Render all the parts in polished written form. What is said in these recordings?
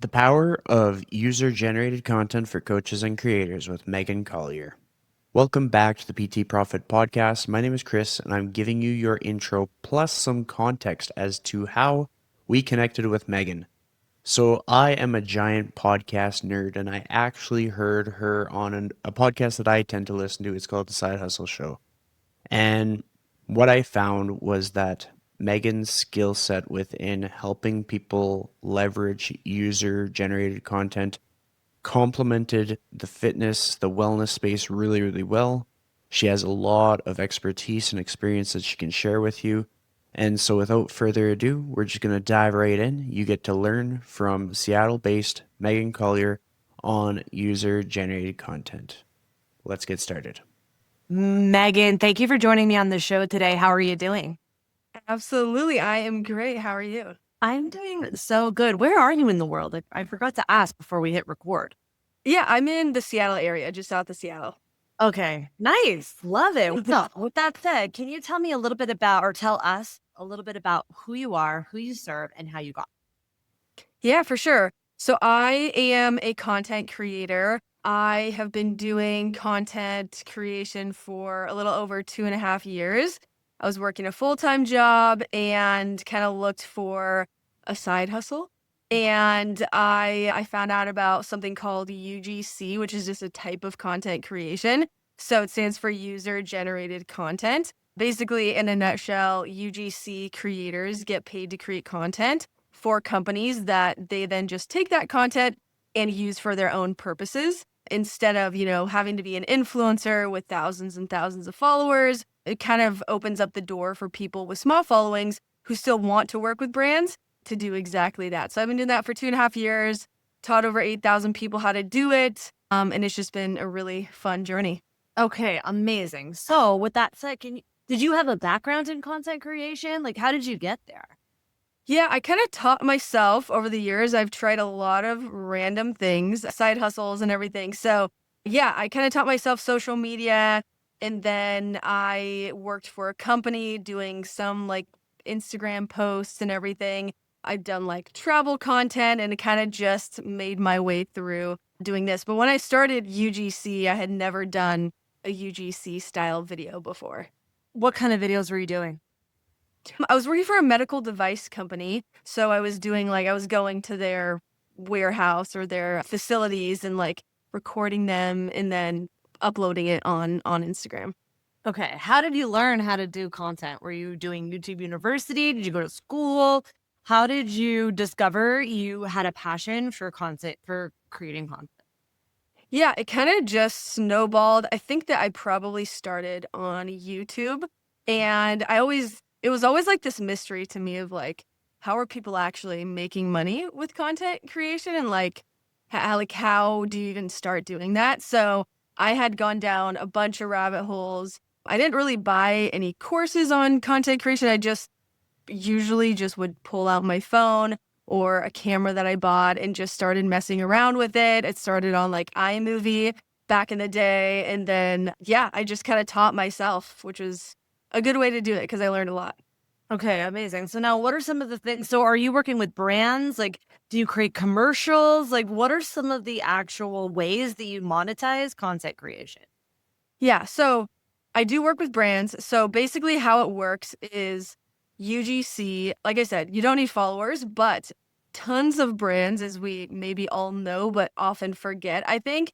The Power of User-Generated Content for Coaches and Creators with Megan Collier. Welcome back to the PT Profit Podcast. My name is Chris, and I'm giving you your intro plus some context as to how we connected with Megan. So I am a giant podcast nerd, and I actually heard her on a podcast that I tend to listen to. It's called The Side Hustle Show. And what I found was that Megan's skill set within helping people leverage user generated content complemented the fitness, the wellness space really, really well. She has a lot of expertise and experience that she can share with you. And so, without further ado, we're just going to dive right in. You get to learn from Seattle based Megan Collier on user generated content. Let's get started. Megan, thank you for joining me on the show today. How are you doing? Absolutely. I am great. How are you? I'm doing so good. Where are you in the world? I forgot to ask before we hit record. Yeah, I'm in the Seattle area, just south of Seattle. Okay, nice. Love it. So, with that said, can you tell me a little bit about, or tell us a little bit about who you are, who you serve, and how you got? Yeah, for sure. So I am a content creator. I have been doing content creation for a little over 2.5 years. I was working a full-time job and kind of looked for a side hustle. And I found out about something called UGC, which is just a type of content creation. So it stands for user generated content. Basically, in a nutshell, UGC creators get paid to create content for companies that they then just take that content and use for their own purposes instead of, having to be an influencer with thousands and thousands of followers. It kind of opens up the door for people with small followings who still want to work with brands to do exactly that. So I've been doing that for 2.5 years, taught over 8,000 people how to do it. And it's just been a really fun journey. Okay, amazing. So, with that said, did you have a background in content creation? Like, how did you get there? Yeah, I kind of taught myself over the years. I've tried a lot of random things, side hustles and everything. So, yeah, I kind of taught myself social media. And then I worked for a company doing some like Instagram posts and everything. I've done like travel content and it kind of just made my way through doing this. But when I started UGC, I had never done a UGC style video before. What kind of videos were you doing? I was working for a medical device company. So I was going to their warehouse or their facilities and like recording them and then uploading it on Instagram. Okay, how did you learn how to do content? Were you doing YouTube University? Did you go to school? How did you discover you had a passion for content, for creating content? Yeah, it kind of just snowballed. I think that I probably started on YouTube and it was always like this mystery to me of like, how are people actually making money with content creation and like, how do you even start doing that? So I had gone down a bunch of rabbit holes. I didn't really buy any courses on content creation. I just usually just would pull out my phone or a camera that I bought and just started messing around with it. It started on like iMovie back in the day. And then, yeah, I just kind of taught myself, which was a good way to do it because I learned a lot. Okay, amazing. So now what are some of the things? So are you working with brands? Like, do you create commercials? Like, what are some of the actual ways that you monetize content creation? Yeah, so I do work with brands. So basically how it works is UGC, like I said, you don't need followers, but tons of brands, as we maybe all know, but often forget, I think,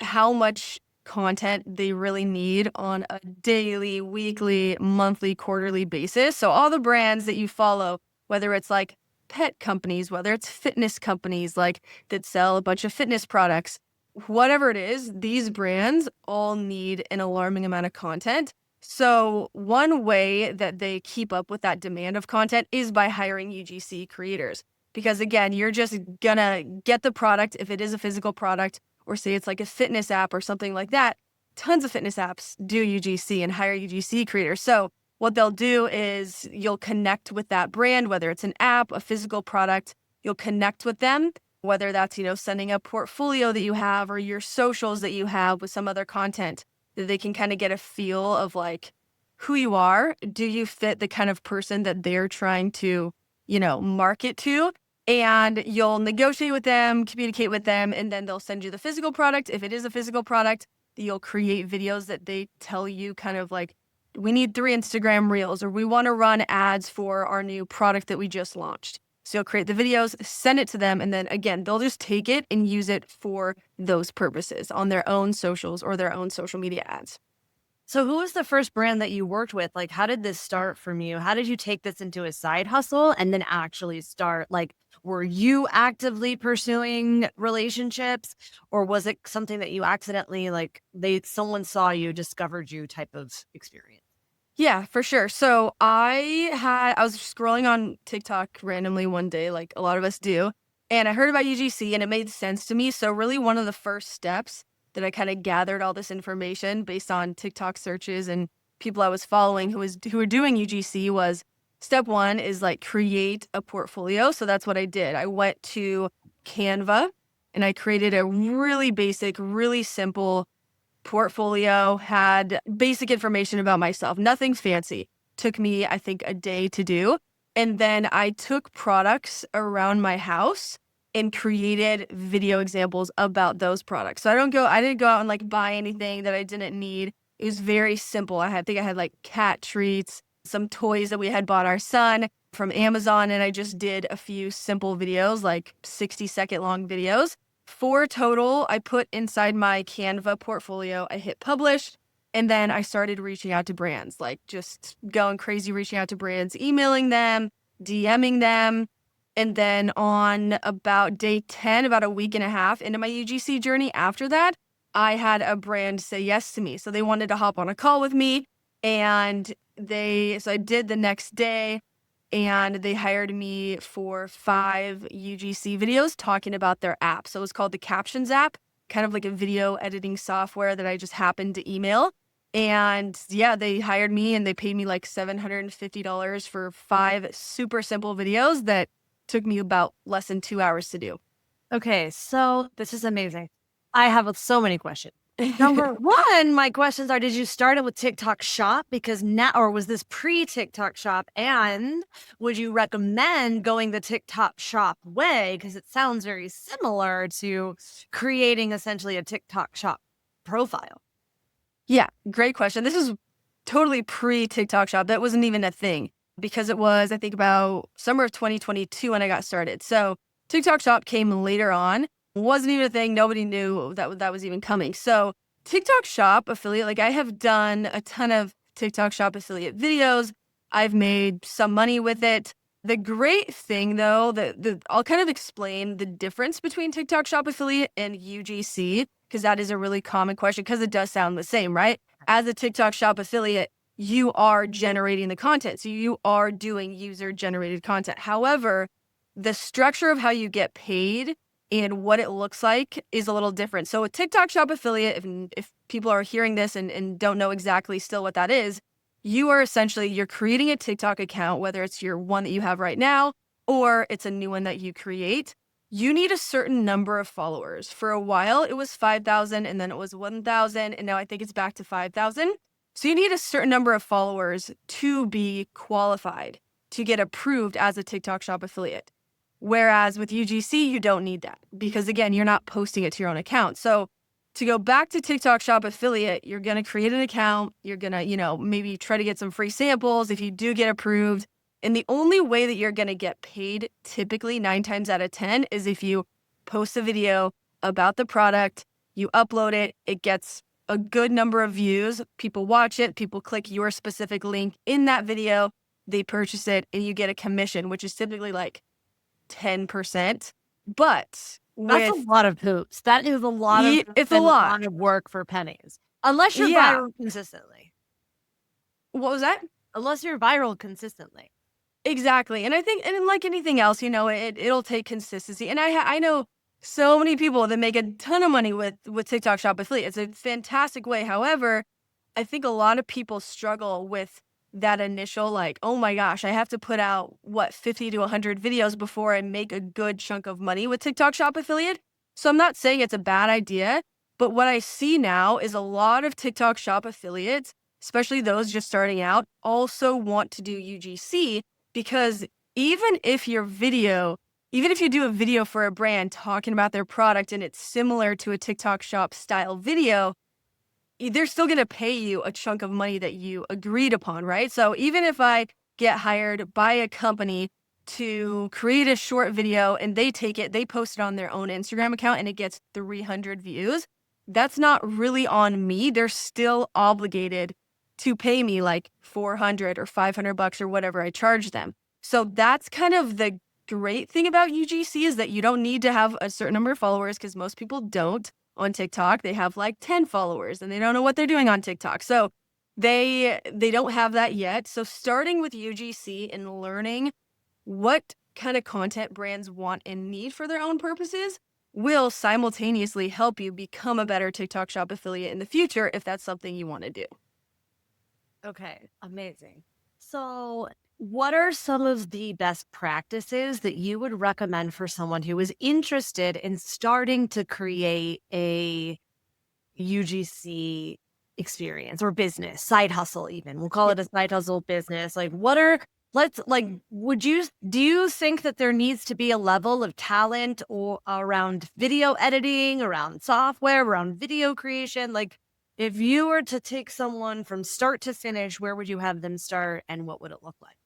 how much content they really need on a daily, weekly, monthly, quarterly basis. So all the brands that you follow, whether it's like pet companies, whether it's fitness companies like that sell a bunch of fitness products, whatever it is, these brands all need an alarming amount of content. So one way that they keep up with that demand of content is by hiring UGC creators. Because again, you're just gonna get the product if it is a physical product, or say it's like a fitness app or something like that. Tons of fitness apps do UGC and hire UGC creators. So what they'll do is you'll connect with that brand, whether it's an app, a physical product, you'll connect with them, whether that's, sending a portfolio that you have or your socials that you have with some other content that they can kind of get a feel of like who you are. Do you fit the kind of person that they're trying to, market to? and you'll negotiate with them, communicate with them, and then they'll send you the physical product. If it is a physical product, you'll create videos that they tell you kind of like, we need 3 Instagram reels, or we want to run ads for our new product that we just launched. So you'll create the videos, send it to them, and then again, they'll just take it and use it for those purposes on their own socials or their own social media ads. So who was the first brand that you worked with? Like, how did this start from you? How did you take this into a side hustle and then actually start? Like, were you actively pursuing relationships, or was it something that you accidentally, like, someone saw you, discovered you type of experience? Yeah, for sure. So I was scrolling on TikTok randomly one day, like a lot of us do, and I heard about UGC and it made sense to me. So really one of the first steps that I kind of gathered all this information based on TikTok searches and people I was following who were doing UGC was step 1 is like create a portfolio. So that's what I did. I went to Canva and I created a really basic, really simple portfolio, had basic information about myself, nothing fancy. Took me, I think, a day to do. And then I took products around my house and created video examples about those products. So I didn't go out and like buy anything that I didn't need. It was very simple. I think I had like cat treats, some toys that we had bought our son from Amazon. And I just did a few simple videos, like 60-second long videos. 4 total I put inside my Canva portfolio. I hit publish, and then I started reaching out to brands, like just going crazy, reaching out to brands, emailing them, DMing them. And then on about day 10, about a week and a half into my UGC journey after that, I had a brand say yes to me. So they wanted to hop on a call with me, and so I did the next day. And they hired me for 5 UGC videos talking about their app. So it was called the Captions app, kind of like a video editing software that I just happened to email. And yeah, they hired me and they paid me like $750 for 5 super simple videos that took me about less than 2 hours to do. Okay, so this is amazing. I have so many questions. Number one, my questions are, did you start it with TikTok Shop or was this pre-TikTok Shop? And would you recommend going the TikTok Shop way? Because it sounds very similar to creating essentially a TikTok Shop profile. Yeah, great question. This is totally pre-TikTok Shop. That wasn't even a thing because it was, I think, about summer of 2022 when I got started. So TikTok Shop came later on. Wasn't even a thing. Nobody knew that was even coming. So TikTok Shop affiliate, like I have done a ton of TikTok Shop affiliate videos. I've made some money with it. The great thing though, I'll kind of explain the difference between TikTok Shop affiliate and UGC, because that is a really common question because it does sound the same, right? As a TikTok Shop affiliate, you are generating the content. So you are doing user generated content. However, the structure of how you get paid and what it looks like is a little different. So a TikTok Shop affiliate, if people are hearing this and don't know exactly still what that is, you're creating a TikTok account, whether it's your one that you have right now, or it's a new one that you create. You need a certain number of followers. For a while, it was 5,000 and then it was 1,000. And now I think it's back to 5,000. So you need a certain number of followers to be qualified to get approved as a TikTok Shop affiliate. Whereas with UGC, you don't need that because, again, you're not posting it to your own account. So to go back to TikTok Shop affiliate, you're going to create an account. You're going to, maybe try to get some free samples if you do get approved. And the only way that you're going to get paid, typically 9 times out of 10, is if you post a video about the product, you upload it, it gets a good number of views, people watch it, people click your specific link in that video, they purchase it, and you get a commission, which is typically like 10%. But that's a lot of hoops. That is a lot of it's a lot of work for pennies. Unless you're viral consistently. What was that? Unless you're viral consistently. Exactly. And I think, and like anything else, it'll take consistency. And I know so many people that make a ton of money with TikTok Shop affiliate. It's a fantastic way. However, I think a lot of people struggle with that initial, like, oh my gosh, I have to put out 50 to 100 videos before I make a good chunk of money with TikTok Shop affiliate. So I'm not saying it's a bad idea, but what I see now is a lot of TikTok Shop affiliates, especially those just starting out, also want to do UGC because even if your video even if you do a video for a brand talking about their product and it's similar to a TikTok shop style video, they're still going to pay you a chunk of money that you agreed upon, right? So even if I get hired by a company to create a short video and they take it, they post it on their own Instagram account and it gets 300 views, that's not really on me. They're still obligated to pay me like 400 or 500 bucks or whatever I charge them. So that's kind of the great thing about UGC, is that you don't need to have a certain number of followers, because most people don't on TikTok. They have like 10 followers and they don't know what they're doing on TikTok. So they don't have that yet. So starting with UGC and learning what kind of content brands want and need for their own purposes will simultaneously help you become a better TikTok shop affiliate in the future, if that's something you want to do. Okay, amazing. So, what are some of the best practices that you would recommend for someone who is interested in starting to create a UGC experience or business, side hustle even? We'll call it a side hustle business. Like, do you think that there needs to be a level of talent or around video editing, around software, around video creation? Like, if you were to take someone from start to finish, where would you have them start and what would it look like?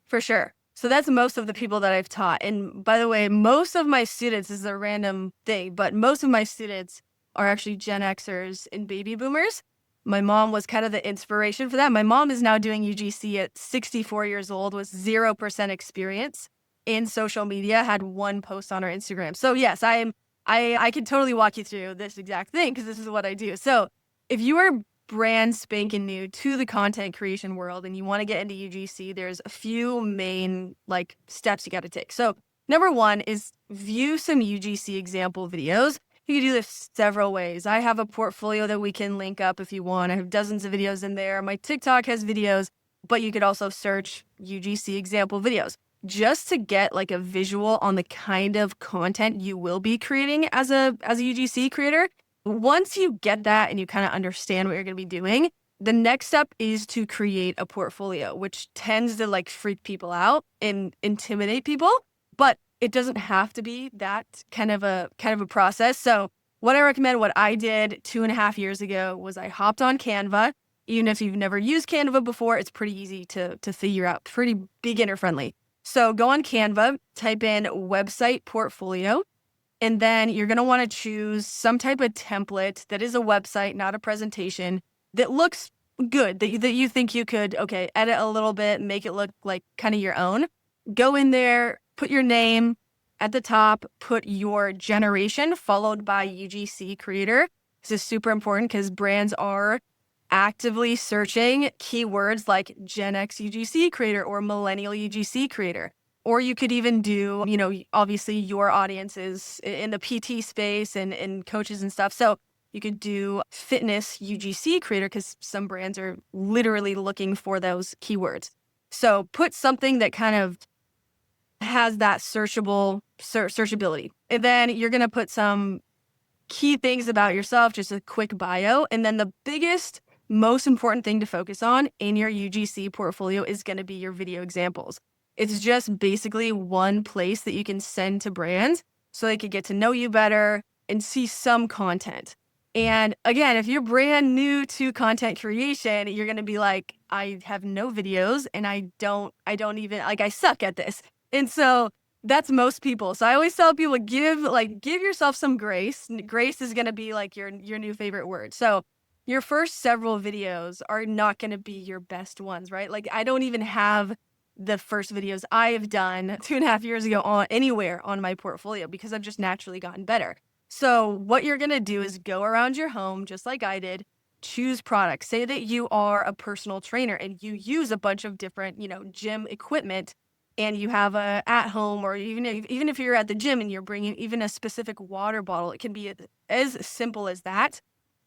For sure. So that's most of the people that I've taught. And by the way, most of my students, this is a random thing, but most of my students are actually Gen Xers and baby boomers. My mom was kind of the inspiration for that. My mom is now doing UGC at 64 years old with 0% experience in social media, had one post on her Instagram. So yes, I can totally walk you through this exact thing, because this is what I do. So if you are brand spanking new to the content creation world and you want to get into UGC, there's a few main like steps you got to take. So number one is view some UGC example videos. You can do this several ways. I have a portfolio that we can link up if you want. I have dozens of videos in there. My TikTok has videos, but you could also search UGC example videos just to get like a visual on the kind of content you will be creating as a UGC creator. Once you get that and you kind of understand what you're going to be doing, the next step is to create a portfolio, which tends to like freak people out and intimidate people, but it doesn't have to be that kind of a process. So what I recommend, what I did 2.5 years ago, was I hopped on Canva. Even if you've never used Canva before, it's pretty easy to figure out, pretty beginner friendly. So go on Canva, type in website portfolio, and then you're going to want to choose some type of template that is a website, not a presentation, that looks good, that you think you could, edit a little bit, make it look like kind of your own. Go in there, put your name at the top, put your generation followed by UGC creator. This is super important because brands are actively searching keywords like Gen X UGC creator or millennial UGC creator. Or you could even do, obviously your audience is in the PT space and coaches and stuff. So you could do fitness UGC creator, because some brands are literally looking for those keywords. So put something that kind of has that searchability. And then you're going to put some key things about yourself, just a quick bio. And then the biggest, most important thing to focus on in your UGC portfolio is going to be your video examples. It's just basically one place that you can send to brands so they could get to know you better and see some content. And again, if you're brand new to content creation, you're going to be like, I have no videos and I don't even, like, I suck at this. And so that's most people. So I always tell people, give yourself some grace. Grace is going to be like your new favorite word. So your first several videos are not going to be your best ones, right? Like, I don't even have the first videos I have done 2.5 years ago on anywhere on my portfolio, because I've just naturally gotten better. So what you're going to do is go around your home, just like I did, choose products. Say that you are a personal trainer and you use a bunch of different, gym equipment, and you have a at home, or even if you're at the gym and you're bringing even a specific water bottle, it can be as simple as that.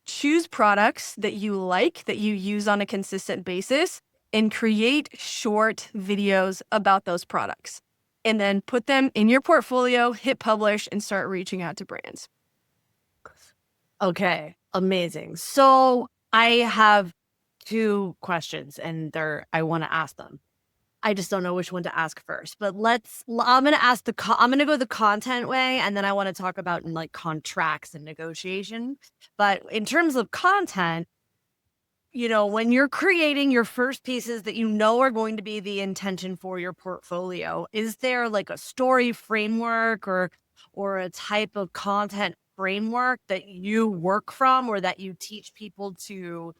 Choose products that you like, that you use on a consistent basis, and create short videos about those products. And then put them in your portfolio, hit publish, and start reaching out to brands. Okay, amazing. So I have 2 questions and I want to ask them. I just don't know which one to ask first. But I'm going to ask I'm going to go the content way, and then I want to talk about like contracts and negotiation. But in terms of content, when you're creating your first pieces that are going to be the intention for your portfolio, is there like a story framework or a type of content framework that you work from or that you teach people to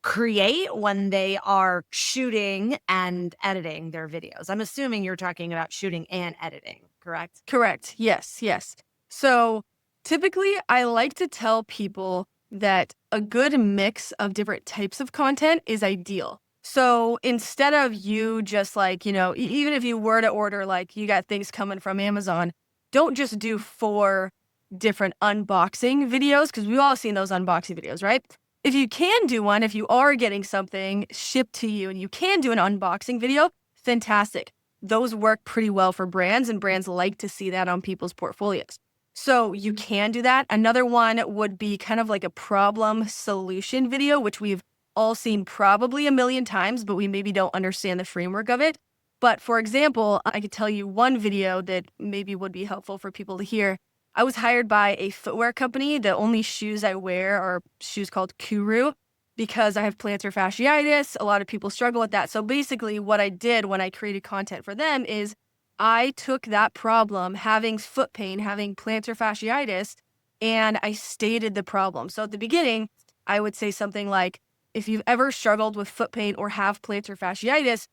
create when they are shooting and editing their videos? I'm assuming you're talking about shooting and editing, correct? Correct. Yes, yes. So typically, I like to tell people that a good mix of different types of content is ideal. So instead of you just like, even if you were to order, like you got things coming from Amazon, don't just do 4 different unboxing videos, because we've all seen those unboxing videos, right? If you can do one, if you are getting something shipped to you and you can do an unboxing video, fantastic. Those work pretty well for brands, and brands like to see that on people's portfolios. So you can do that. Another one would be kind of like a problem solution video, which we've all seen probably a million times, but we maybe don't understand the framework of it. But for example, I could tell you one video that maybe would be helpful for people to hear. I was hired by a footwear company. The only shoes I wear are shoes called Kuru because I have plantar fasciitis. A lot of people struggle with that. So basically what I did when I created content for them is I took that problem, having foot pain, having plantar fasciitis, and I stated the problem. So at the beginning, I would say something like, if you've ever struggled with foot pain or have plantar fasciitis,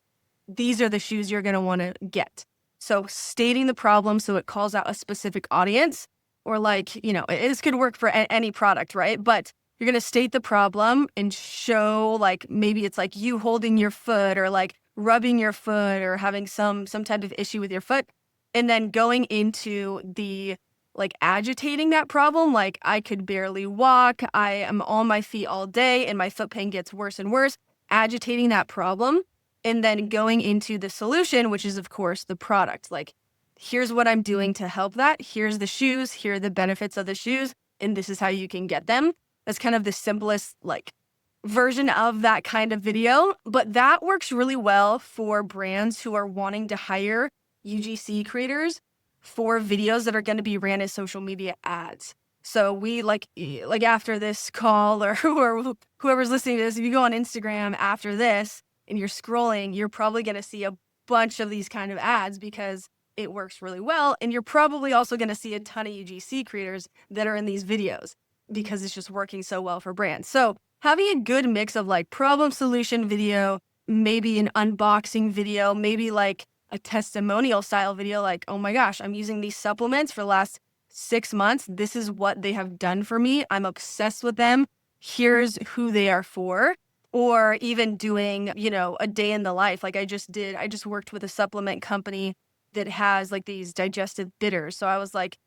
these are the shoes you're going to want to get. So stating the problem so it calls out a specific audience, or like, this could work for any product, right? But you're going to state the problem and show like maybe it's like you holding your foot or like rubbing your foot or having some type of issue with your foot. And then going into the like agitating that problem, like I could barely walk, I am on my feet all day and my foot pain gets worse and worse, agitating that problem. And then going into the solution, which is of course the product. Like, here's what I'm doing to help that. Here's the shoes, here are the benefits of the shoes, and this is how you can get them. That's kind of the simplest like version of that kind of video, but that works really well for brands who are wanting to hire UGC creators for videos that are going to be ran as social media ads. So we like after this call or whoever's listening to this, if you go on Instagram after this and you're scrolling, you're probably going to see a bunch of these kind of ads because it works really well. And you're probably also going to see a ton of UGC creators that are in these videos because it's just working so well for brands. So having a good mix of like problem solution video, maybe an unboxing video, maybe like a testimonial style video, like, oh my gosh, I'm using these supplements for the last 6 months. This is what they have done for me. I'm obsessed with them. Here's who they are for. Or even doing, a day in the life. Like I just worked with a supplement company that has like these digestive bitters. So I was like,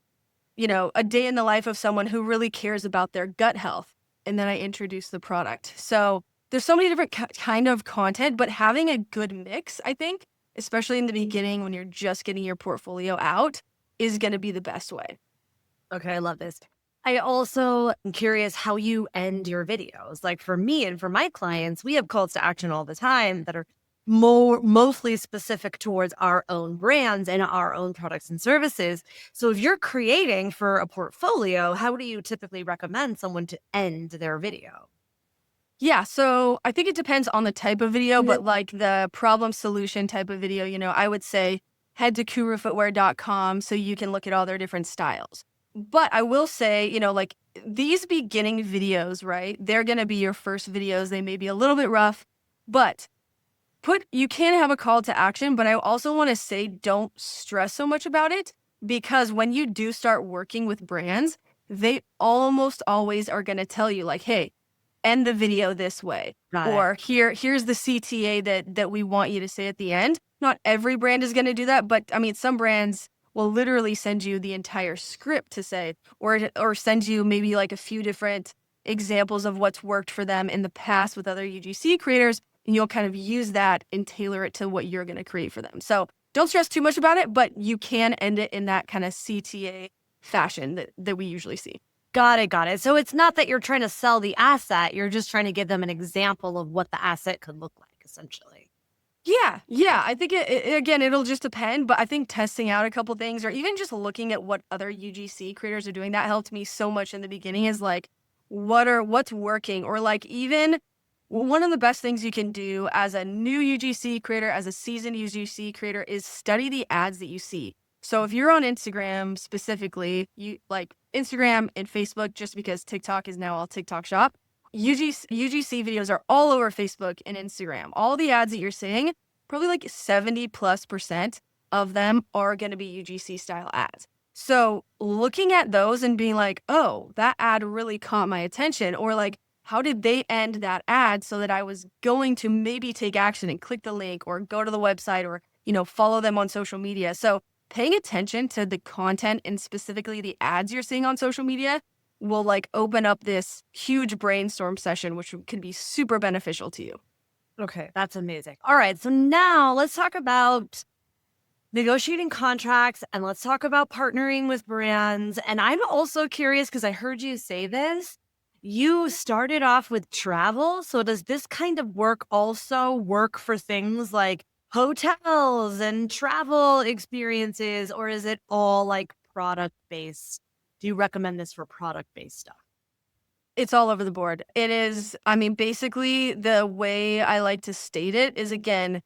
a day in the life of someone who really cares about their gut health. And then I introduced the product. So there's so many different kind of content, but having a good mix, I think, especially in the beginning when you're just getting your portfolio out, is going to be the best way. Okay, I love this. I also am curious how you end your videos. Like for me and for my clients, we have calls to action all the time that are mostly specific towards our own brands and our own products and services. So if you're creating for a portfolio, how do you typically recommend someone to end their video? Yeah, so I think it depends on the type of video, but like the problem solution type of video, I would say head to kurufootwear.com so you can look at all their different styles. But I will say, like these beginning videos, right? They're going to be your first videos. They may be a little bit rough, but you can have a call to action, but I also want to say don't stress so much about it because when you do start working with brands, they almost always are going to tell you like, hey, end the video this way. Or here's the CTA that we want you to say at the end. Not every brand is going to do that, but I mean, some brands will literally send you the entire script to say, or send you maybe like a few different examples of what's worked for them in the past with other UGC creators, and you'll kind of use that and tailor it to what you're going to create for them. So don't stress too much about it, but you can end it in that kind of CTA fashion that we usually see. Got it. So it's not that you're trying to sell the asset. You're just trying to give them an example of what the asset could look like, essentially. Yeah. I think again, it'll just depend, but I think testing out a couple things or even just looking at what other UGC creators are doing, that helped me so much in the beginning is like, what's working? Or like even one of the best things you can do as a new UGC creator, as a seasoned UGC creator is study the ads that you see. So if you're on Instagram specifically, you like Instagram and Facebook, just because TikTok is now all TikTok shop, UGC videos are all over Facebook and Instagram. All the ads that you're seeing, probably like 70+% of them are going to be UGC style ads. So looking at those and being like, oh, that ad really caught my attention, or like, how did they end that ad so that I was going to maybe take action and click the link or go to the website or, follow them on social media. So paying attention to the content and specifically the ads you're seeing on social media will like open up this huge brainstorm session, which can be super beneficial to you. Okay, that's amazing. All right, so now let's talk about negotiating contracts and let's talk about partnering with brands. And I'm also curious because I heard you say this. You started off with travel. So does this kind of work also work for things like hotels and travel experiences, or is it all like product based? Do you recommend this for product based stuff? It's all over the board. It is, basically the way I like to state it is, again,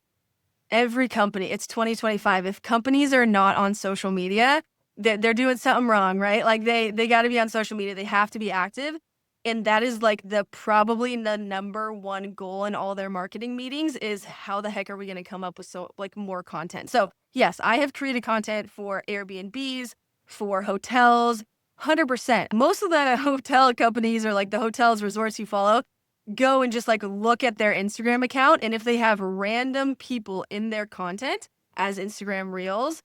every company, it's 2025. If companies are not on social media, they're doing something wrong, right? Like they got to be on social media. They have to be active. And that is like probably the number one goal in all their marketing meetings is how the heck are we going to come up with more content? So yes, I have created content for Airbnbs, for hotels, 100%. Most of the hotel companies or like the hotels, resorts you follow, go and just like look at their Instagram account. And if they have random people in their content as Instagram reels,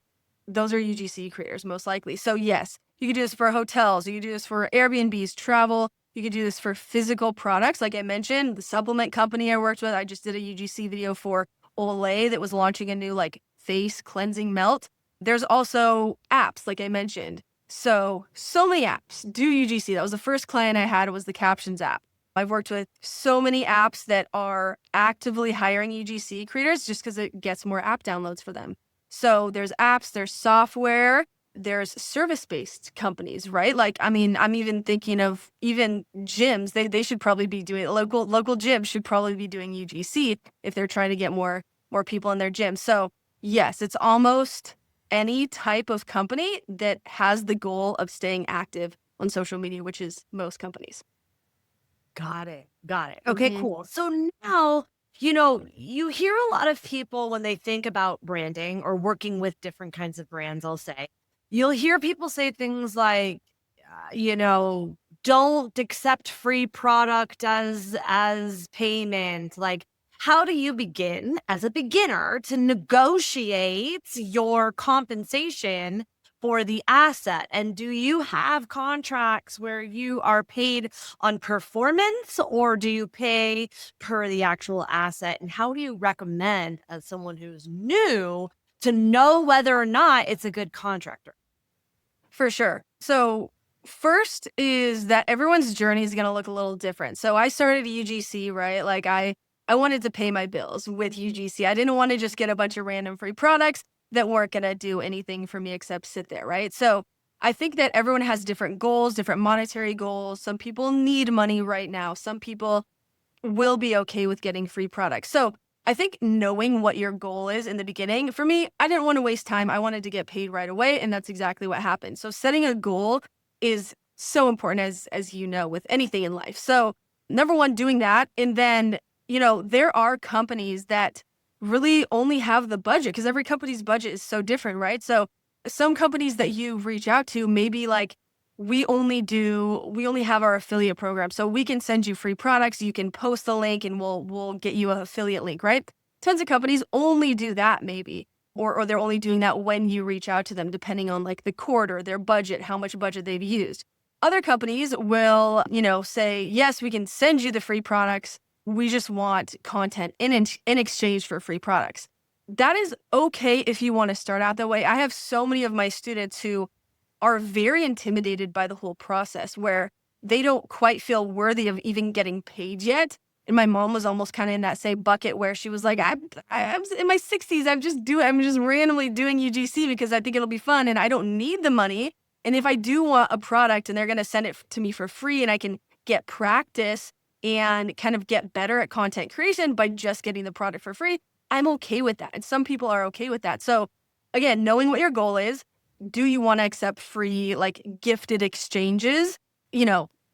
those are UGC creators most likely. So yes, you can do this for hotels. You can do this for Airbnbs, travel. You can do this for physical products. Like I mentioned, the supplement company I worked with, I just did a UGC video for Olay that was launching a new like face cleansing melt. There's also apps, like I mentioned. So many apps do UGC. That was the first client I had, was the Captions app. I've worked with so many apps that are actively hiring UGC creators just because it gets more app downloads for them. So there's apps, there's software, there's service-based companies, right? Like, I'm even thinking of even gyms. They should probably be doing local gyms should probably be doing UGC if they're trying to get more people in their gym. So yes, it's almost any type of company that has the goal of staying active on social media, which is most companies. Got it. Okay, cool. So now, you hear a lot of people when they think about branding or working with different kinds of brands, I'll say, you'll hear people say things like, don't accept free product as payment. Like, how do you begin as a beginner to negotiate your compensation for the asset? And do you have contracts where you are paid on performance, or do you pay per the actual asset? And how do you recommend, as someone who's new, to know whether or not it's a good contractor? For sure. So first is that everyone's journey is going to look a little different. So I started UGC, right? Like I wanted to pay my bills with UGC. I didn't want to just get a bunch of random free products that weren't going to do anything for me except sit there, right? So I think that everyone has different goals, different monetary goals. Some people need money right now. Some people will be okay with getting free products. So I think knowing what your goal is in the beginning, for me, I didn't want to waste time. I wanted to get paid right away. And that's exactly what happened. So setting a goal is so important, as you know, with anything in life. So number one, doing that. And then, there are companies that really only have the budget, because every company's budget is so different, right? So some companies that you reach out to, maybe like, we only have our affiliate program. So we can send you free products. You can post the link and we'll get you an affiliate link, right? Tons of companies only do that maybe, or they're only doing that when you reach out to them, depending on like the quarter, their budget, how much budget they've used. Other companies will, say, yes, we can send you the free products. We just want content in exchange for free products. That is okay if you want to start out that way. I have so many of my students who are very intimidated by the whole process, where they don't quite feel worthy of even getting paid yet. And my mom was almost kind of in that same bucket where she was like, I'm in my 60s. I'm just randomly doing UGC because I think it'll be fun and I don't need the money. And if I do want a product and they're going to send it to me for free and I can get practice and kind of get better at content creation by just getting the product for free, I'm okay with that. And some people are okay with that. So again, knowing what your goal is, do you want to accept free, like gifted exchanges,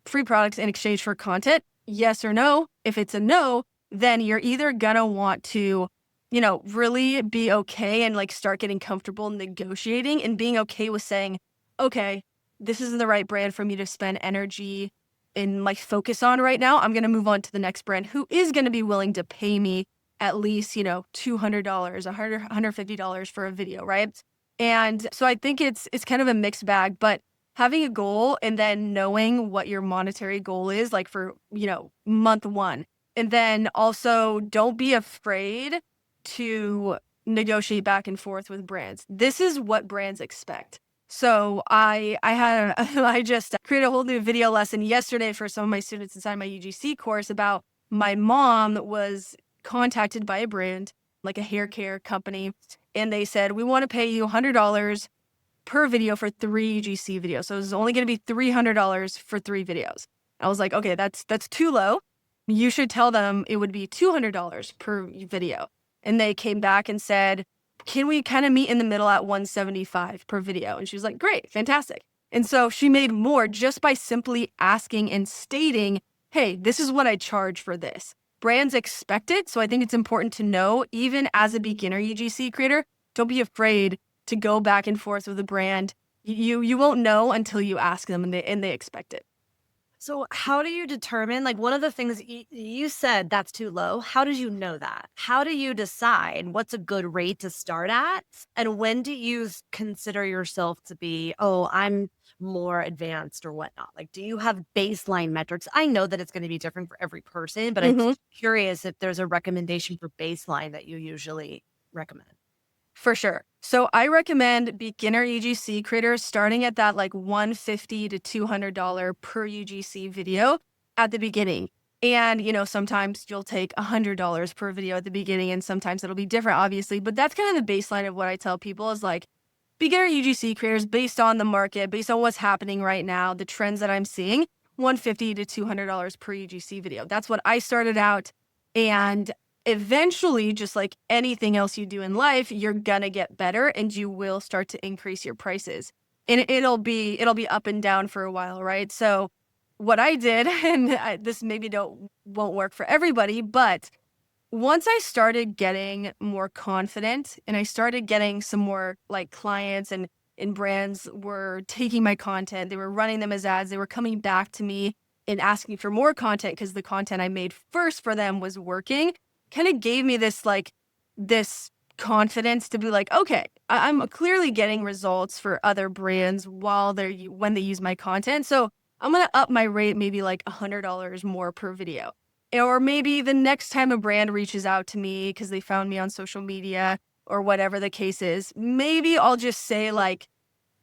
free products in exchange for content? Yes or no. If it's a no, then you're either gonna want to, really be okay and like start getting comfortable negotiating and being okay with saying, okay, this isn't the right brand for me to spend energy and like focus on right now. I'm gonna move on to the next brand who is gonna be willing to pay me at least, $200, $150 for a video, right? And so I think it's kind of a mixed bag, but having a goal and then knowing what your monetary goal is, like for, month one. And then also don't be afraid to negotiate back and forth with brands. This is what brands expect. So I just created a whole new video lesson yesterday for some of my students inside my UGC course about my mom was contacted by a brand, like a hair care company, and they said, we want to pay you $100 per video for 3 UGC videos. So it's only going to be $300 for 3 videos. I was like, okay, that's too low. You should tell them it would be $200 per video. And they came back and said, can we kind of meet in the middle at $175 per video? And she was like, great, fantastic. And so she made more just by simply asking and stating, hey, this is what I charge for this. Brands expect it. So I think it's important to know, even as a beginner UGC creator, don't be afraid to go back and forth with a brand. You won't know until you ask them and they expect it. So how do you determine, like one of the things you said that's too low. How did you know that? How do you decide what's a good rate to start at? And when do you consider yourself to be, oh, I'm more advanced or whatnot? Like, do you have baseline metrics? I know that it's going to be different for every person, but I'm curious if there's a recommendation for baseline that you usually recommend. For sure. So I recommend beginner UGC creators starting at that like $150 to $200 per UGC video at the beginning. And, sometimes you'll take $100 per video at the beginning and sometimes it'll be different, obviously. But that's kind of the baseline of what I tell people is like beginner UGC creators based on the market, based on what's happening right now, the trends that I'm seeing, $150 to $200 per UGC video. That's what I started out. And eventually, just like anything else you do in life, you're gonna get better and you will start to increase your prices. And it'll be up and down for a while, right? So what I did, and this maybe won't work for everybody, but once I started getting more confident and I started getting some more like clients and brands were taking my content, they were running them as ads, they were coming back to me and asking for more content because the content I made first for them was working, kind of gave me this confidence to be like, okay, I'm clearly getting results for other brands when they use my content. So I'm going to up my rate maybe like $100 more per video. Or maybe the next time a brand reaches out to me because they found me on social media or whatever the case is, maybe I'll just say like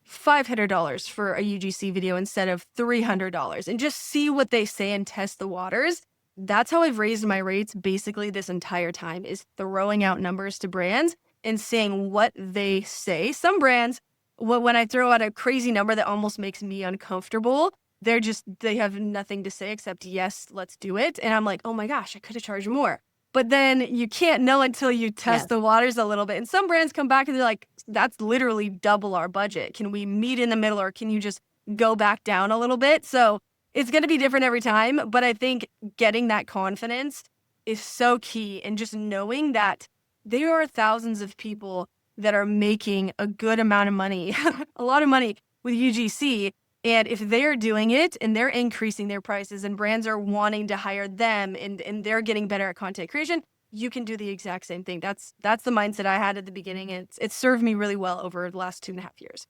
$500 for a UGC video instead of $300 and just see what they say and test the waters. That's how I've raised my rates basically this entire time, is throwing out numbers to brands and seeing what they say. Some brands, when I throw out a crazy number that almost makes me uncomfortable, they have nothing to say except, yes, let's do it. And I'm like, oh my gosh, I could have charged more. But then you can't know until you test the waters a little bit. And some brands come back and they're like, that's literally double our budget. Can we meet in the middle or can you just go back down a little bit? So it's going to be different every time, but I think getting that confidence is so key, and just knowing that there are thousands of people that are making a good amount of money, a lot of money with UGC, and if they're doing it and they're increasing their prices and brands are wanting to hire them and they're getting better at content creation, you can do the exact same thing. That's the mindset I had at the beginning, and it's served me really well over the last 2.5 years.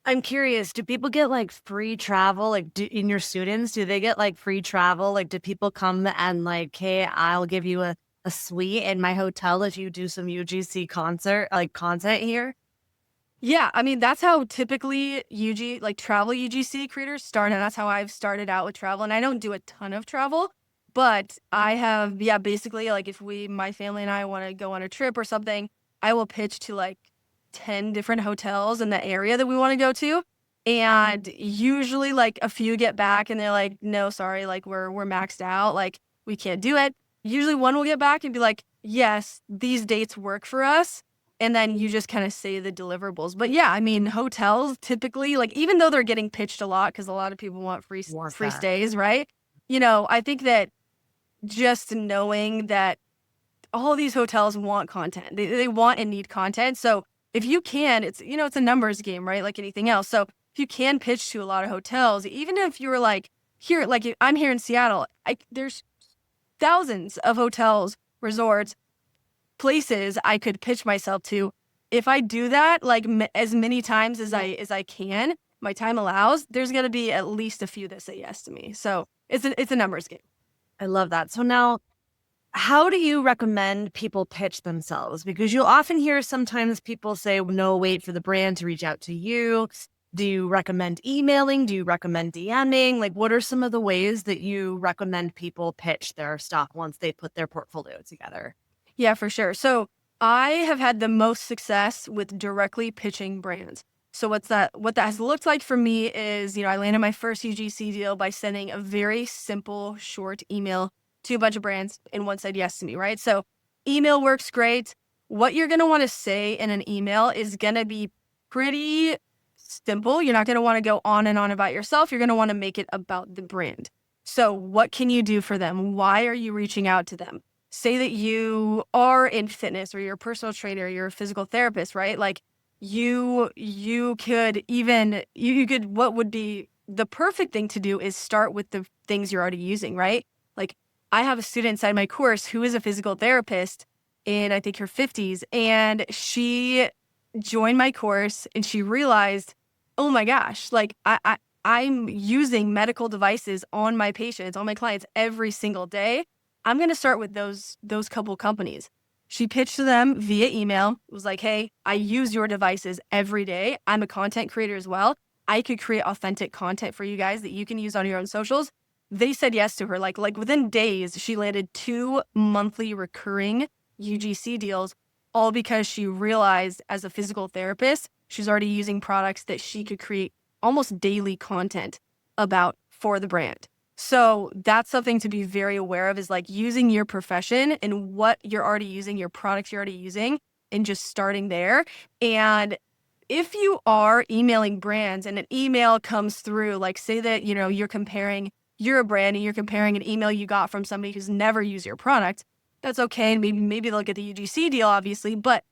I'm curious, do people get like free travel? Like in your students, do they get like free travel? Like do people come and like, hey, I'll give you a suite in my hotel if you do some UGC content here? Yeah, I mean, that's how typically travel UGC creators start. And that's how I've started out with travel. And I don't do a ton of travel, But I have, basically, like if my family and I want to go on a trip or something, I will pitch to like 10 different hotels in the area that we want to go to. And usually like a few get back and they're like, no, sorry, like we're maxed out. Like we can't do it. Usually one will get back and be like, yes, these dates work for us. And then you just kind of say the deliverables. But yeah, I mean, hotels typically, like even though they're getting pitched a lot because a lot of people want free stays, right? I think that just knowing that all these hotels want content. They want and need content. So if you can, it's a numbers game, right? Like anything else. So if you can pitch to a lot of hotels, even if you were like here, like I'm here in Seattle, there's thousands of hotels, resorts, places I could pitch myself to. If I do that like as many times as I can, my time allows, there's going to be at least a few that say yes to me. So it's a numbers game. I love that. So now, how do you recommend people pitch themselves? Because you'll often hear sometimes people say, no, wait for the brand to reach out to you. Do you recommend emailing? Do you recommend DMing? Like, what are some of the ways that you recommend people pitch their stuff once they put their portfolio together? Yeah, for sure. So I have had the most success with directly pitching brands. So what that has looked like for me is, I landed my first UGC deal by sending a very simple, short email to a bunch of brands, and one said yes to me, right? So email works great. What you're going to want to say in an email is going to be pretty simple. You're not going to want to go on and on about yourself. You're going to want to make it about the brand. So what can you do for them? Why are you reaching out to them? Say that you are in fitness or you're a personal trainer, you're a physical therapist, right? Like you could what would be the perfect thing to do is start with the things you're already using, right? Like I have a student inside my course who is a physical therapist in I think her 50s, and she joined my course and she realized, oh my gosh, like I'm using medical devices on my patients, on my clients every single day. I'm going to start with those couple companies. She pitched to them via email. It was like, hey, I use your devices every day. I'm a content creator as well. I could create authentic content for you guys that you can use on your own socials. They said yes to her. Like within days, she landed 2 monthly recurring UGC deals, all because she realized as a physical therapist, she's already using products that she could create almost daily content about for the brand. So that's something to be very aware of, is like using your profession and what you're already using, your products you're already using, and just starting there. And if you are emailing brands and an email comes through, like say that, you're a brand and you're comparing an email you got from somebody who's never used your product, that's okay. And maybe they'll get the UGC deal, obviously, but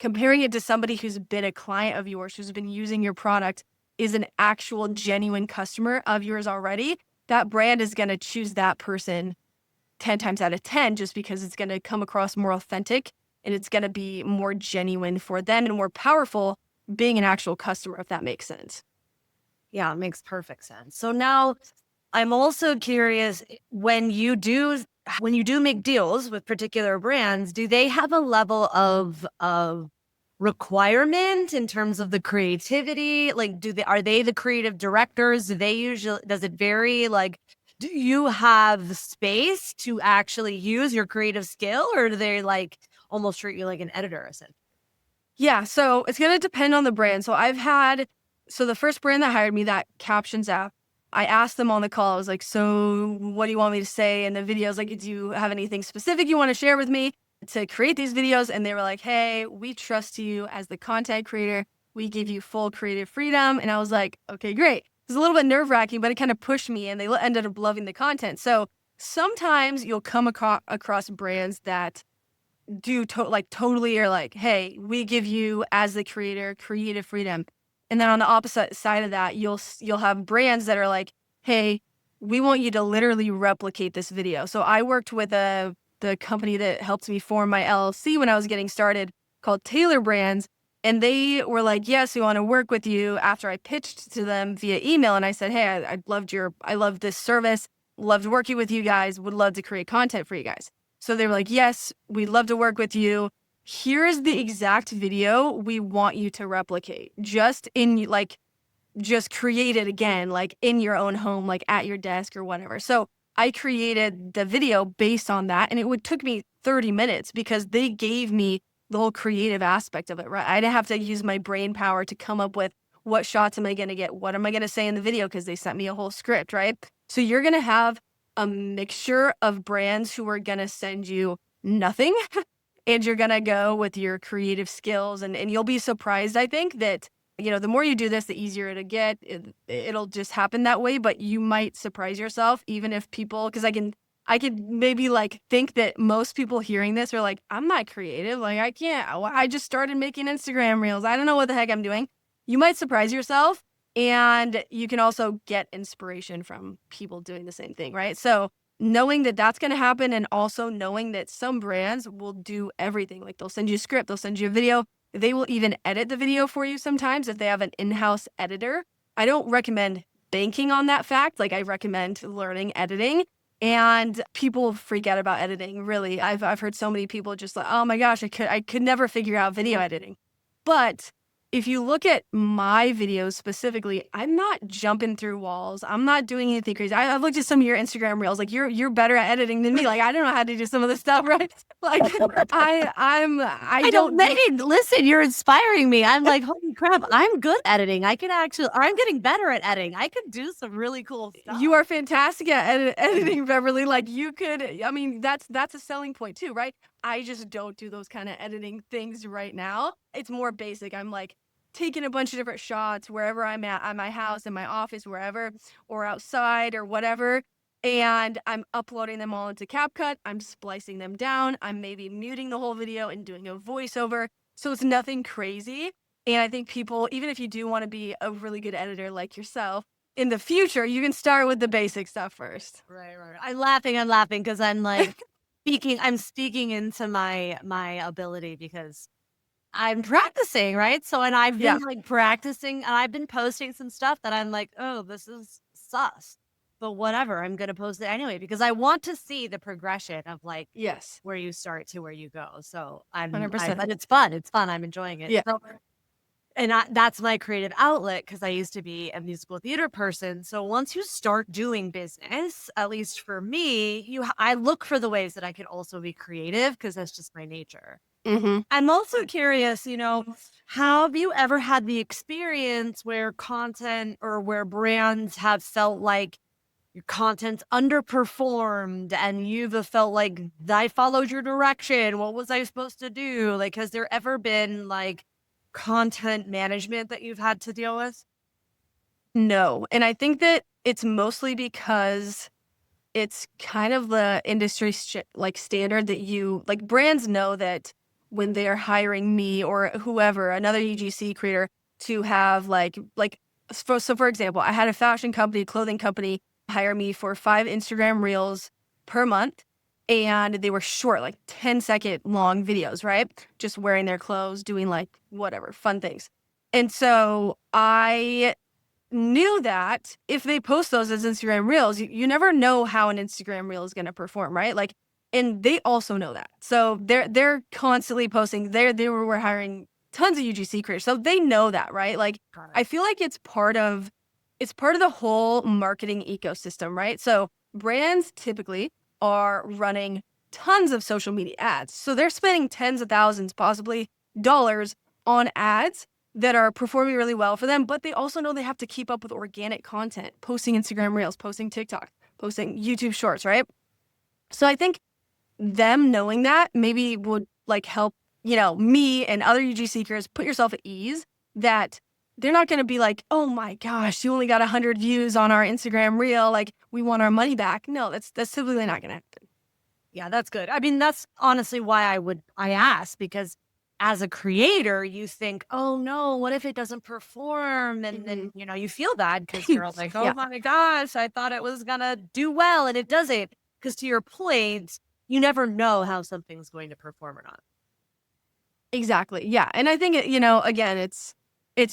comparing it to somebody who's been a client of yours, who's been using your product, is an actual genuine customer of yours already, that brand is going to choose that person 10 times out of 10 just because it's going to come across more authentic and it's going to be more genuine for them and more powerful being an actual customer, if that makes sense. Yeah, it makes perfect sense. So now I'm also curious, when you do make deals with particular brands, do they have a level of requirement in terms of the creativity? Like, are they the creative directors? Does it vary? Like, do you have the space to actually use your creative skill, or do they like almost treat you like an editor? Yeah, so it's going to depend on the brand. So the first brand that hired me, that captions app, I asked them on the call, I was like, so what do you want me to say in the videos? Like, do you have anything specific you want to share with me to create these videos? And they were like, hey, we trust you as the content creator. We give you full creative freedom. And I was like, okay, great. It was a little bit nerve wracking, but it kind of pushed me and they ended up loving the content. So sometimes you'll come across brands that do totally are like, hey, we give you as the creator creative freedom. And then on the opposite side of that, you'll have brands that are like, hey, we want you to literally replicate this video. So I worked with the company that helped me form my LLC when I was getting started, called Taylor Brands. And they were like, yes, we want to work with you, after I pitched to them via email. And I said, hey, I love this service, loved working with you guys, would love to create content for you guys. So they were like, yes, we'd love to work with you. Here is the exact video we want you to replicate. Just create it again, like in your own home, like at your desk or whatever. So I created the video based on that, and it took me 30 minutes because they gave me the whole creative aspect of it, right? I didn't have to use my brain power to come up with what shots am I going to get? What am I going to say in the video? Because they sent me a whole script, right? So you're going to have a mixture of brands who are going to send you nothing and you're going to go with your creative skills, and you'll be surprised, I think, that the more you do this, the easier it'll get. It'll just happen that way, but you might surprise yourself, even if people, because I could maybe like think that most people hearing this are like, I'm not creative. Like I can't, I just started making Instagram reels. I don't know what the heck I'm doing. You might surprise yourself, and you can also get inspiration from people doing the same thing, right? So knowing that that's going to happen, and also knowing that some brands will do everything. Like they'll send you a script, they'll send you a video. They will even edit the video for you sometimes if they have an in-house editor. I don't recommend banking on that fact. Like I recommend learning editing, and people freak out about editing. Really, I've heard so many people just like, oh my gosh, I could never figure out video editing. But if you look at my videos specifically, I'm not jumping through walls. I'm not doing anything crazy. I've looked at some of your Instagram reels. Like you're better at editing than me. Like I don't know how to do some of this stuff, right? Like I don't. Megan, listen, you're inspiring me. I'm like, holy crap, I'm good at editing. I'm getting better at editing. I could do some really cool stuff. You are fantastic at editing, Beverly. Like you could. I mean, that's a selling point too, right? I just don't do those kind of editing things right now. It's more basic. I'm like taking a bunch of different shots wherever I'm at my house, in my office, wherever, or outside or whatever. And I'm uploading them all into CapCut. I'm splicing them down. I'm maybe muting the whole video and doing a voiceover. So it's nothing crazy. And I think people, even if you do want to be a really good editor like yourself, in the future, you can start with the basic stuff first. Right. I'm laughing because I'm like I'm speaking into my ability because I'm practicing, right? So, and I've been like practicing, and I've been posting some stuff that I'm like, oh, this is sus, but whatever, I'm going to post it anyway, because I want to see the progression of like, where you start to where you go. So 100%. But it's fun. I'm enjoying it. Yeah. So, and that's my creative outlet, because I used to be a musical theater person. So once you start doing business, at least for me, I look for the ways that I can also be creative, because that's just my nature. Mm-hmm. I'm also curious, how have you ever had the experience where content or where brands have felt like your content's underperformed and you've felt like, I followed your direction, what was I supposed to do? Like, has there ever been like content management that you've had to deal with? No. And I think that it's mostly because it's kind of the industry standard that brands know that when they're hiring me or whoever, another UGC creator, to have so for example, I had a fashion company, clothing company, hire me for 5 Instagram reels per month. And they were short, like 10-second long videos, right? Just wearing their clothes, doing like whatever, fun things. And so I knew that if they post those as Instagram reels, you never know how an Instagram reel is going to perform, right? Like, and they also know that. So they're constantly posting. We're hiring tons of UGC creators, so they know that, right? Like, I feel like it's part of the whole marketing ecosystem, right? So brands typically are running tons of social media ads. So they're spending tens of thousands, possibly dollars, on ads that are performing really well for them, but they also know they have to keep up with organic content, posting Instagram reels, posting TikTok, posting YouTube shorts, right? So I think them knowing that maybe would like help, me and other UG seekers put yourself at ease that they're not going to be like, oh my gosh, you only got 100 views on our Instagram reel, like we want our money back. No, that's typically not going to happen. Yeah, that's good. I mean, that's honestly why I ask, because as a creator, you think, oh no, what if it doesn't perform? And then, you feel bad because you're like, oh my gosh, I thought it was going to do well and it doesn't. Because to your point, you never know how something's going to perform or not. Exactly. Yeah. And I think, again, it's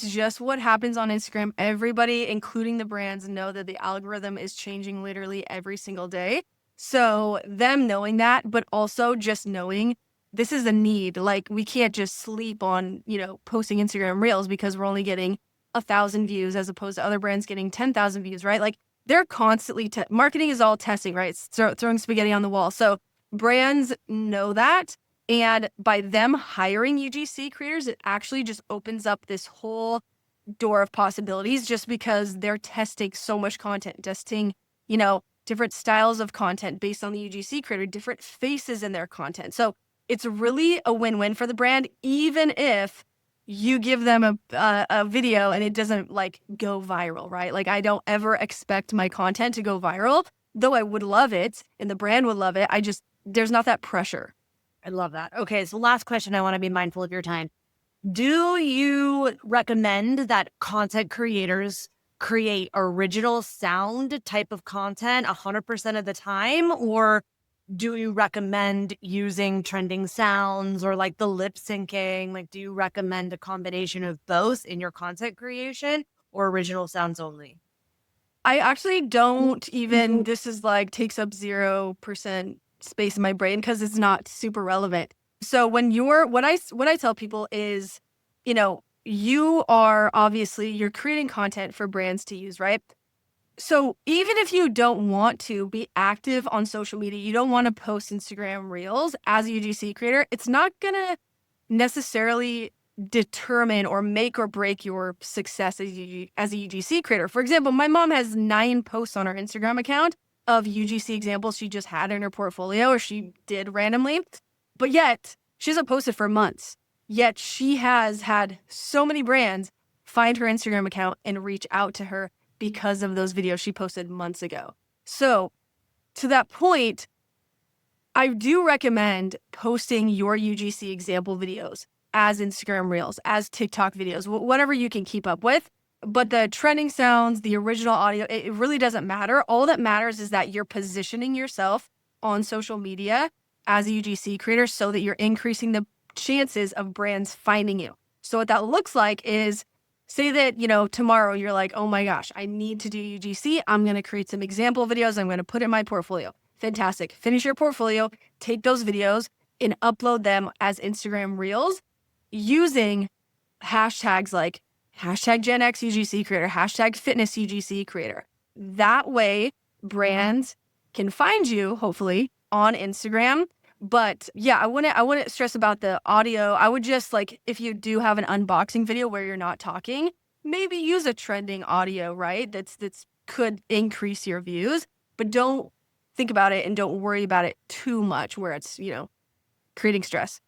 just what happens on Instagram. Everybody, including the brands, know that the algorithm is changing literally every single day. So them knowing that, but also just knowing this is a need. Like, we can't just sleep on, posting Instagram reels because we're only getting 1,000 views as opposed to other brands getting 10,000 views, right? Like, they're constantly marketing is all testing, right? It's throwing spaghetti on the wall. So brands know that. And by them hiring UGC creators, it actually just opens up this whole door of possibilities just because they're testing so much content, testing, different styles of content based on the UGC creator, different faces in their content. So it's really a win-win for the brand, even if you give them a video and it doesn't like go viral, right? Like I don't ever expect my content to go viral, though I would love it and the brand would love it. There's not that pressure. I love that. Okay, so last question. I want to be mindful of your time. Do you recommend that content creators create original sound type of content 100% of the time? Or do you recommend using trending sounds or like the lip syncing? Like, do you recommend a combination of both in your content creation or original sounds only? I actually don't even, this is like takes up 0% space in my brain because it's not super relevant. So when what I tell people is, you are obviously, you're creating content for brands to use, right? So even if you don't want to be active on social media, you don't want to post Instagram Reels as a UGC creator, it's not going to necessarily determine or make or break your success as a UGC creator. For example, my mom has 9 posts on her Instagram account of UGC examples she just had in her portfolio or she did randomly, but yet she hasn't posted for months. Yet she has had so many brands find her Instagram account and reach out to her because of those videos she posted months ago. So to that point, I do recommend posting your UGC example videos as Instagram Reels, as TikTok videos, whatever you can keep up with. But the trending sounds, the original audio, it really doesn't matter. All that matters is that you're positioning yourself on social media as a UGC creator so that you're increasing the chances of brands finding you. So what that looks like is, say that, tomorrow you're like, oh my gosh, I need to do UGC. I'm going to create some example videos. I'm going to put in my portfolio. Fantastic. Finish your portfolio, take those videos and upload them as Instagram Reels using hashtags like hashtag Gen X UGC creator, hashtag fitness UGC creator. That way brands can find you, hopefully, on Instagram. But yeah, I wouldn't stress about the audio. I would just like, if you do have an unboxing video where you're not talking, maybe use a trending audio, right? That's could increase your views, but don't think about it and don't worry about it too much where it's, creating stress.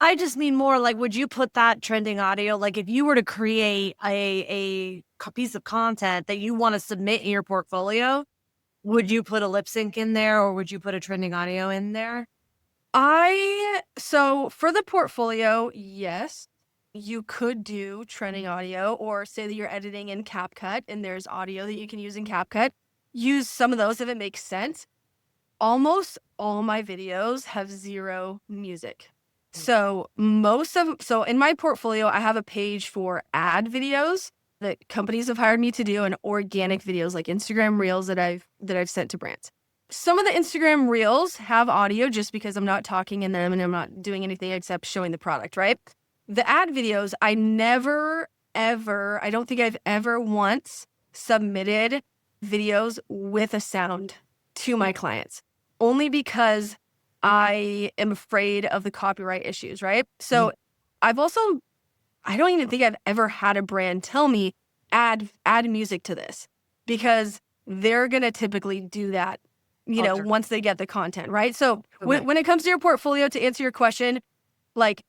I just mean more like, would you put that trending audio, like if you were to create a piece of content that you want to submit in your portfolio, would you put a lip sync in there or would you put a trending audio in there? So for the portfolio, yes, you could do trending audio or say that you're editing in CapCut and there's audio that you can use in CapCut. Use some of those if it makes sense. Almost all my videos have 0 music. So so in my portfolio, I have a page for ad videos that companies have hired me to do and organic videos like Instagram Reels that I've sent to brands. Some of the Instagram Reels have audio just because I'm not talking in them and I'm not doing anything except showing the product, right? The ad videos, I don't think I've ever once submitted videos with a sound to my clients, only because I am afraid of the copyright issues, right? So I don't even think I've ever had a brand tell me add music to this because they're going to typically do that, once they get the content, right? So when it comes to your portfolio, to answer your question, like,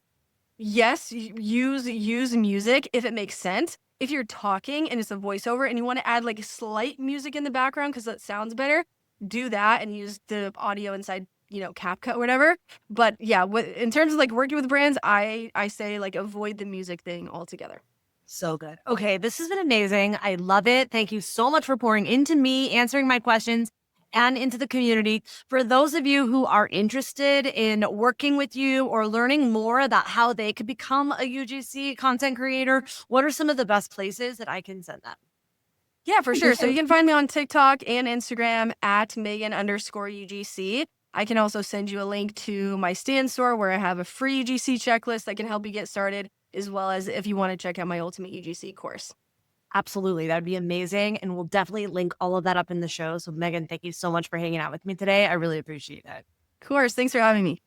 yes, use music if it makes sense. If you're talking and it's a voiceover and you want to add like slight music in the background because that sounds better, do that and use the audio inside, CapCut or whatever. But yeah, in terms of like working with brands, I say like avoid the music thing altogether. So good. Okay, this has been amazing. I love it. Thank you so much for pouring into me, answering my questions, and into the community. For those of you who are interested in working with you or learning more about how they could become a UGC content creator, what are some of the best places that I can send them? Yeah, for sure. So you can find me on TikTok and Instagram at Megan_UGC. I can also send you a link to my Stan store where I have a free UGC checklist that can help you get started, as well as if you want to check out my Ultimate UGC course. Absolutely. That would be amazing. And we'll definitely link all of that up in the show. So Megan, thank you so much for hanging out with me today. I really appreciate it. Of course. Thanks for having me.